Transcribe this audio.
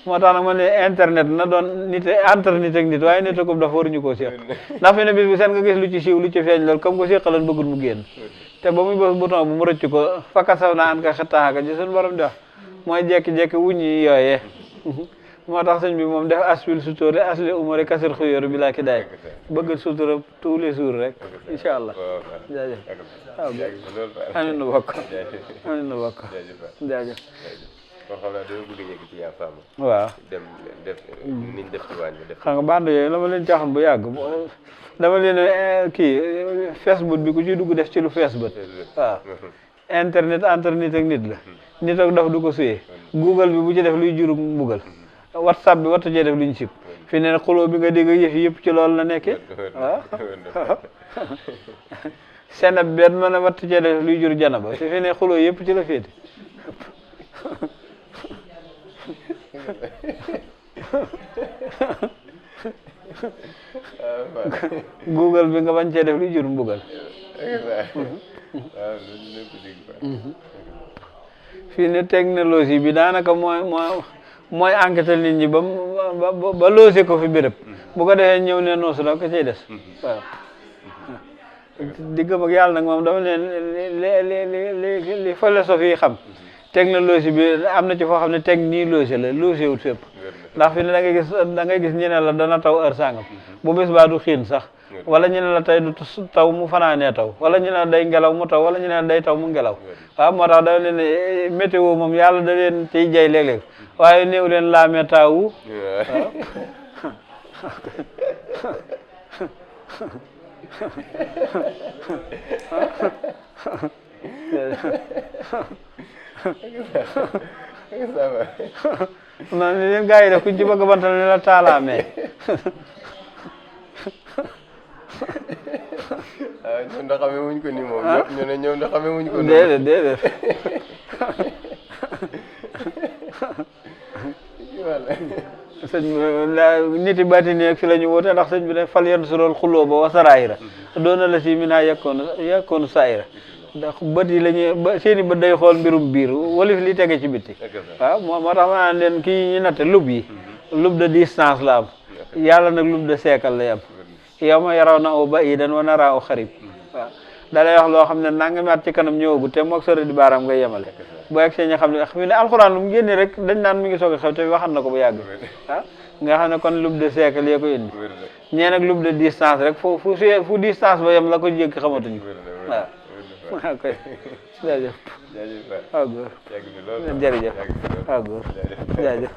moo tax nag ma ne internet na doon nit entre nit ak nit waaye nit ak dafa waruñu koo seq ndax fi ne bis bu seen nga gis lu ci siiw lu ci feeñ loolu comme ko seqaloon bëggul mu génn te ba muy bës bouton bu mu rëcc ko fakka saw na an ka xëttaaka ji suñu borom di wax mooy jekki-jekki wuññi yooyee moo tax sëñ bi moom def asfil sutóori asli umari kasir xuyóoru bi laa ki daay bëgg sutura tous les jours rek incha allah jaajëf waaw amin nu bokk amin nu bokk jaajëf kon xam naa dama bëgg a yegg ci yaa faama waaw dem def niñ def ci waañ bi def xam nga bande yooyu la ma leen caaxoon bu yàgg dama leen kii Facebook bi ku ci dugg def ci lu Facebook waaw internet entre nit ak nit la nit ak daf du ko suyee Google bi bu ci def luy juru mbugal WhatsApp bi wattu cee def luñ sib fi ne xuloo bi nga dégg yëf yëpp ci loolu la nekkee waaw senab benn mën a wattu cee def luy jur janaba fi ne xuloo yëpp ci la féete Google bi nga bañ cee def luy jur mbugal fii ne technologie bi daanaka mooy enquêter nit ñi ba loose ko fi béréb bu ko defee ñëw ne noosu la ko cay des waaw diggam ak yàlla nag moom dama leen li philosophie yi xam technologie bi am na ci foo xam ne technologie la loose wut fépp ndax fi ne da ngay gis ñeneen la dana taw heure sangam bu bés baa du xiin sax wala ñu ne la tey du taw mu fanaanee taw wala ñu ne la day ngelaw mu taw wala ñu ne la day taw mu ngelaw waaw moo tax da leen ne météo moom yàlla da leen ciy jay léeg-léeg waaye néew leen la météo non ni leen gars yi def kuñ ci bëgg a bantal ne la taalaamee ñoom da xamee wuñ ko ni moom ñu ne ñoom da xamee wuñ ko déedéet sëñ la nit yi bàtti neeg fi la ñu woote ndax sëñ bi ne fal yenn surool xuloo ba wasaraayira doona la si mi naa yekkoonu saayira ndax bët yi la ñuy seen i bët day xool mbirum biir walif li tege ci bitti waaw moo tax ma naan leen kii ñu natte lub yi lub de distance la am yàlla nag lub de seekal lay am yow ma yaraw na aw ba idan wa naraaw xarib waaw da lay wax loo xam ne nangami at ci kanam ñëwagu te moog sori di baaraam ngay yemale bu egg see ñu xam ne fi ne alxuraan lu mu génne rek dañ naan mi ngi soog a xew te waxan na ko bu yàgg ah nga xam ne kon lub de siècle yee ko indi ñee nag lub de distance rek fu distance ba yem la ko jéggi xamatuñu waaw waaw koy jaajëf waaw góor jërëjëf waaw góor jaajëf